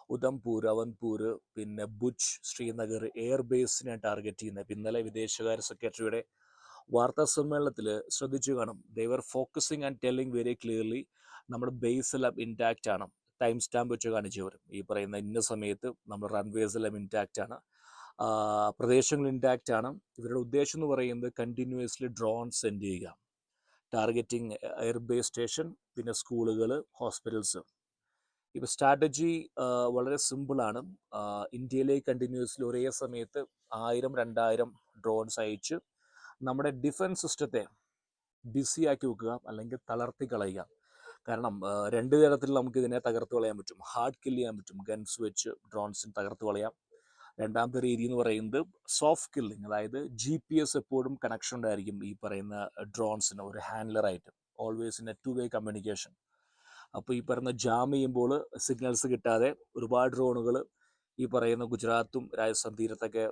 ഉധംപൂർ, അവൻപൂർ, പിന്നെ ഭുജ്, ശ്രീനഗർ എയർ ബേസിനെ ടാർഗറ്റ് ചെയ്യുന്നത്. ഇന്നലെ വിദേശകാര്യ സെക്രട്ടറിയുടെ വാർത്താ സമ്മേളനത്തിൽ ശ്രദ്ധിച്ചു കാണും. They focusing and telling very clearly നമ്മുടെ ബേസ് എല്ലാം ഇൻടാക്റ്റ് ആണ്. ടൈം സ്റ്റാമ്പ് വെച്ച് കാണിച്ചു വരും. ഈ പറയുന്ന ഇന്ന സമയത്ത് നമ്മുടെ റൺവേസ് എല്ലാം ഇൻടാക്റ്റ് ആണ്, പ്രദേശങ്ങൾ ഇൻടാക്റ്റ് ആണ്. ഇവരുടെ ഉദ്ദേശം എന്ന് പറയുന്നത് കണ്ടിന്യൂസ്ലി ഡ്രോൺ സെൻഡ് ചെയ്യുക, ടാർഗറ്റിംഗ് എയർബേസ് സ്റ്റേഷൻ, പിന്നെ സ്കൂളുകൾ, ഹോസ്പിറ്റൽസ്. ഇപ്പോൾ സ്ട്രാറ്റജി വളരെ സിമ്പിളാണ്. ഇന്ത്യയിലേക്ക് കണ്ടിന്യൂസ്ലി ഒരേ സമയത്ത് 1000-2000 ഡ്രോൺസ് അയച്ച് നമ്മുടെ ഡിഫൻസ് സിസ്റ്റത്തെ ബിസി ആക്കി വെക്കുക, അല്ലെങ്കിൽ തളർത്തി കളയുക. കാരണം രണ്ട് തരത്തിൽ നമുക്ക് ഇതിനെ തകർത്ത് കളയാൻ പറ്റും. ഹാർഡ് കില്ല് ചെയ്യാൻ പറ്റും, ഗൺസ് വെച്ച് ഡ്രോൺസിന് തകർത്ത് കളയാം. രണ്ടാമത്തെ രീതി എന്ന് പറയുന്നത് സോഫ്റ്റ് കില്ലിങ്, അതായത് GPS എപ്പോഴും കണക്ഷൻ ഉണ്ടായിരിക്കും ഈ പറയുന്ന ഡ്രോൺസിന്, ഒരു ഹാൻഡ്ലറായിട്ട്, ഓൾവേസ് ഇൻ എ 2-വേ കമ്മ്യൂണിക്കേഷൻ. അപ്പോൾ ഈ പറയുന്ന ജാം ചെയ്യുമ്പോൾ സിഗ്നൽസ് കിട്ടാതെ ഒരുപാട് ഡ്രോണുകൾ ഈ പറയുന്ന ഗുജറാത്തും രാജസ്ഥാൻ തീരത്തൊക്കെ